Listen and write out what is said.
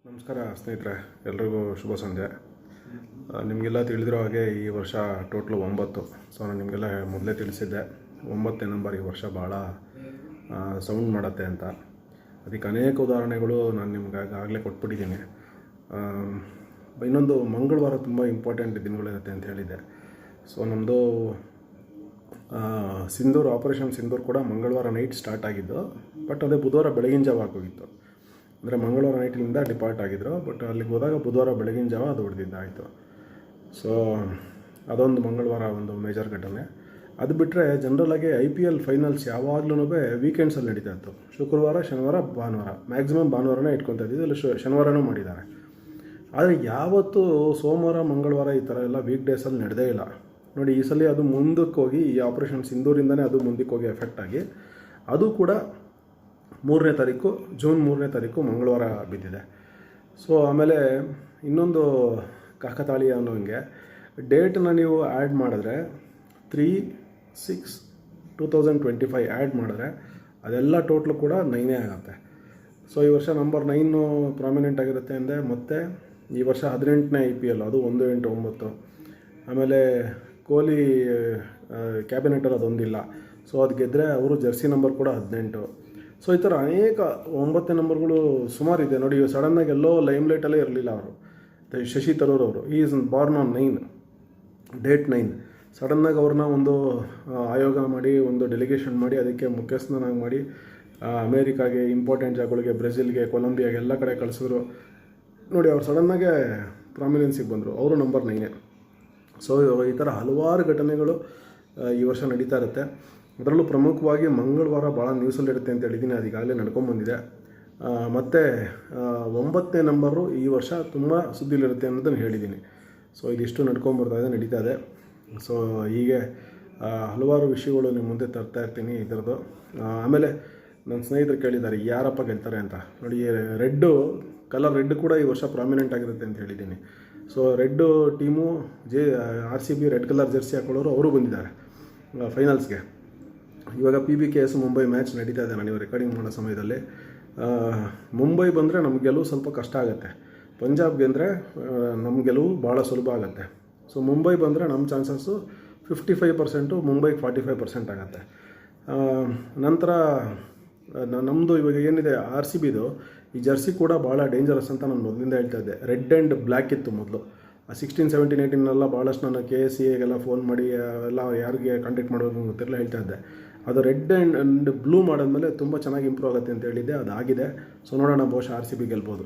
ನಮಸ್ಕಾರ ಸ್ನೇಹಿತರೆ, ಎಲ್ರಿಗೂ ಶುಭ ಸಂಜೆ. ನಿಮಗೆಲ್ಲ ತಿಳಿದಿರೋ ಹಾಗೆ ಈ ವರ್ಷ ಟೋಟ್ಲು 9. ಸೊ ನಾನು ನಿಮಗೆಲ್ಲ ಮೊದಲೇ ತಿಳಿಸಿದ್ದೆ 9ನೇ ನಂಬರ್ ಈ ವರ್ಷ ಭಾಳ ಸೌಂಡ್ ಮಾಡುತ್ತೆ ಅಂತ. ಅದಕ್ಕೆ ಅನೇಕ ಉದಾಹರಣೆಗಳು ನಾನು ನಿಮ್ಗೆ ಆಗಲೇ ಕೊಟ್ಬಿಟ್ಟಿದ್ದೀನಿ. ಇನ್ನೊಂದು ಮಂಗಳವಾರ ತುಂಬ ಇಂಪಾರ್ಟೆಂಟ್ ದಿನಗಳಿರುತ್ತೆ ಅಂತ ಹೇಳಿದ್ದೆ. ಸೊ ನಮ್ಮದು ಸಿಂಧೂರ್ ಆಪರೇಷನ್ ಸಿಂಧೂರ್ ಕೂಡ ಮಂಗಳವಾರ ನೈಟ್ ಸ್ಟಾರ್ಟ್ ಆಗಿದ್ದು, ಬಟ್ ಅದೇ ಬುಧವಾರ ಬೆಳಗಿನ ಜಾವ ಆಗೋಗಿತ್ತು. ಅಂದರೆ ಮಂಗಳವಾರ ನೈಟಿನಿಂದ ಡಿಪಾರ್ಟ್ ಆಗಿದ್ರು, ಬಟ್ ಅಲ್ಲಿಗೆ ಹೋದಾಗ ಬುಧವಾರ ಬೆಳಗಿನ ಜಾವ ಅದು ಹೊಡೆದಿದ್ದಾಯಿತು. ಸೊ ಅದೊಂದು ಮಂಗಳವಾರ ಒಂದು ಮೇಜರ್ ಘಟನೆ. ಅದು ಬಿಟ್ಟರೆ ಜನರಲಾಗಿ IPL ಫೈನಲ್ಸ್ ಯಾವಾಗಲೂ ವೀಕೆಂಡ್ಸಲ್ಲಿ ನಡೀತಾ ಇತ್ತು. ಶುಕ್ರವಾರ, ಶನಿವಾರ, ಭಾನುವಾರ, ಮ್ಯಾಕ್ಸಿಮಮ್ ಭಾನುವಾರನೇ ಇಟ್ಕೊತಾ ಇದ್ದಿದ್ದು, ಇಲ್ಲಿ ಶನಿವಾರನೂ ಮಾಡಿದ್ದಾರೆ. ಆದರೆ ಯಾವತ್ತೂ ಸೋಮವಾರ, ಮಂಗಳವಾರ ಈ ಥರ ಎಲ್ಲ ವೀಕ್ ಡೇಸಲ್ಲಿ ನಡೆದೇ ಇಲ್ಲ ನೋಡಿ. ಈ ಸಲ ಅದು ಮುಂದಕ್ಕೆ ಹೋಗಿ, ಈ ಆಪರೇಷನ್ ಸಿಂಧೂರಿಂದನೇ ಅದು ಮುಂದಕ್ಕೆ ಹೋಗಿ ಎಫೆಕ್ಟ್ ಆಗಿ, ಅದು ಕೂಡ ಜೂನ್ 3ನೇ ತಾರೀಕು ಮಂಗಳವಾರ ಬಿದ್ದಿದೆ. ಸೊ ಆಮೇಲೆ ಇನ್ನೊಂದು ಕಾಕತಾಳೀಯ ಅನ್ನೋಂಗೆ ಡೇಟನ್ನ ನೀವು ಆ್ಯಡ್ ಮಾಡಿದ್ರೆ 3/6/2025 ಆ್ಯಡ್ ಮಾಡಿದ್ರೆ ಅದೆಲ್ಲ ಟೋಟ್ಲು ಕೂಡ 9 ಆಗುತ್ತೆ. ಸೊ ಈ ವರ್ಷ ನಂಬರ್ 9 ಪ್ರಾಮಿನೆಂಟ್ ಆಗಿರುತ್ತೆ ಅಂದೆ. ಮತ್ತು ಈ ವರ್ಷ 18ನೇ IPL, ಅದು 1/8/9. ಆಮೇಲೆ ಕೊಹ್ಲಿ ಕ್ಯಾಬಿನೆಟಲ್ಲಿ ಅದೊಂದಿಲ್ಲ. ಸೊ ಅದು ಗೆದ್ದರೆ ಅವರು ಜರ್ಸಿ ನಂಬರ್ ಕೂಡ 18. ಸೊ ಈ ಥರ ಅನೇಕ 9ನೇ ನಂಬರ್ಗಳು ಸುಮಾರಿದೆ ನೋಡಿ. ಸಡನ್ನಾಗಿ ಎಲ್ಲೋ ಲೈಮ್ಲೈಟಲ್ಲೇ ಇರಲಿಲ್ಲ ಅವರು, ಶಶಿ ತರೂರ್ ಅವರು. Is Born on 9, date 9. ಸಡನ್ನಾಗಿ ಅವ್ರನ್ನ ಒಂದು ಆಯೋಗ ಮಾಡಿ, ಒಂದು ಡೆಲಿಗೇಷನ್ ಮಾಡಿ, ಅದಕ್ಕೆ ಮುಖ್ಯಸ್ಥನಾಗಿ ಮಾಡಿ ಅಮೇರಿಕಾಗೆ, ಇಂಪಾರ್ಟೆಂಟ್ ಜಾಗಗಳಿಗೆ, ಬ್ರೆಜಿಲ್ಗೆ, ಕೊಲಂಬಿಯಾಗೆ ಎಲ್ಲ ಕಡೆ ಕಳಿಸಿದ್ರು ನೋಡಿ. ಅವ್ರು ಸಡನ್ನಾಗೆ ಪ್ರಾಮಿನೆನ್ಸಿಗೆ ಬಂದರು, ಅವರು ನಂಬರ್ 9. ಸೊ ಈ ಥರ ಹಲವಾರು ಘಟನೆಗಳು ಈ ವರ್ಷ ನಡೀತಾ ಇರುತ್ತೆ. ಅದರಲ್ಲೂ ಪ್ರಮುಖವಾಗಿ ಮಂಗಳವಾರ ಭಾಳ ನ್ಯೂಸಲ್ಲಿರುತ್ತೆ ಅಂತ ಹೇಳಿದ್ದೀನಿ, ಅದೀಗಾಗಲೇ ನಡ್ಕೊಂಬಂದಿದೆ. ಮತ್ತು 9ನೇ ನಂಬರು ಈ ವರ್ಷ ತುಂಬ ಸುದ್ದಿಲಿರುತ್ತೆ ಅನ್ನೋದನ್ನು ಹೇಳಿದ್ದೀನಿ. ಸೊ ಇದಿಷ್ಟು ನಡೀತಾ ಇದೆ. ಸೊ ಹೀಗೆ ಹಲವಾರು ವಿಷಯಗಳು ನಿಮ್ಮ ಮುಂದೆ ತರ್ತಾ ಇರ್ತೀನಿ ಇದರದ್ದು. ಆಮೇಲೆ ನನ್ನ ಸ್ನೇಹಿತರು ಕೇಳಿದ್ದಾರೆ ಯಾರಪ್ಪ ಗೆಲ್ತಾರೆ ಅಂತ. ನೋಡಿ, ಕಲರ್ ರೆಡ್ ಕೂಡ ಈ ವರ್ಷ ಪ್ರಾಮಿನೆಂಟ್ ಆಗಿರುತ್ತೆ ಅಂತ ಹೇಳಿದ್ದೀನಿ. So red team RCB red colour jersey ಹಾಕೊಳ್ಳೋರು ಅವರು ಬಂದಿದ್ದಾರೆ ಫೈನಲ್ಸ್ಗೆ. ಇವಾಗ PBKS ಮುಂಬೈ ಮ್ಯಾಚ್ ನಡೀತಾ ಇದೆ, ನಾನು ರೆಕಾರ್ಡಿಂಗ್ ಮಾಡೋ ಸಮಯದಲ್ಲಿ. ಮುಂಬೈ ಬಂದರೆ ನಮ್ಮ ಗೆಲುವು ಸ್ವಲ್ಪ ಕಷ್ಟ ಆಗುತ್ತೆ, ಪಂಜಾಬ್ ಗೆಂದರೆ ನಮ್ಮ ಗೆಲುವು ಭಾಳ ಸುಲಭ ಆಗುತ್ತೆ. ಸೊ ಮುಂಬೈ ಬಂದರೆ ನಮ್ಮ ಚಾನ್ಸಸ್ಸು 55%, ಮುಂಬೈಗೆ 45% ಆಗುತ್ತೆ. ನಂತರ ನಮ್ಮದು ಇವಾಗ ಏನಿದೆ RCBದು ಈ ಜರ್ಸಿ ಕೂಡ ಭಾಳ ಡೇಂಜರಸ್ ಅಂತ ನಾನು ಮೊದಲಿಂದ ಹೇಳ್ತಾ ಇದ್ದೆ. ರೆಡ್ ಆ್ಯಂಡ್ ಬ್ಲ್ಯಾಕ್ ಇತ್ತು ಮೊದಲು. 16, 17, 18 ಭಾಳಷ್ಟು ನಾನು KSCAಗೆಲ್ಲ ಫೋನ್ ಮಾಡಿ ಎಲ್ಲ ಯಾರಿಗೆ ಕಾಂಟ್ಯಾಕ್ಟ್ ಮಾಡೋದು ಗೊತ್ತಿರಲ್ಲ ಹೇಳ್ತಾ ಇದ್ದೆ. ಅದು ರೆಡ್ ಆ್ಯಂಡ್ ಬ್ಲೂ ಮಾಡಿದ್ಮೇಲೆ ತುಂಬ ಚೆನ್ನಾಗಿ ಇಂಪ್ರೂವ್ ಆಗುತ್ತೆ ಅಂತ ಹೇಳಿದ್ದೆ, ಅದಾಗಿದೆ. ಸೊ ನೋಡೋಣ, ಬಹುಶಃ RCB ಗೆಲ್ಬೋದು.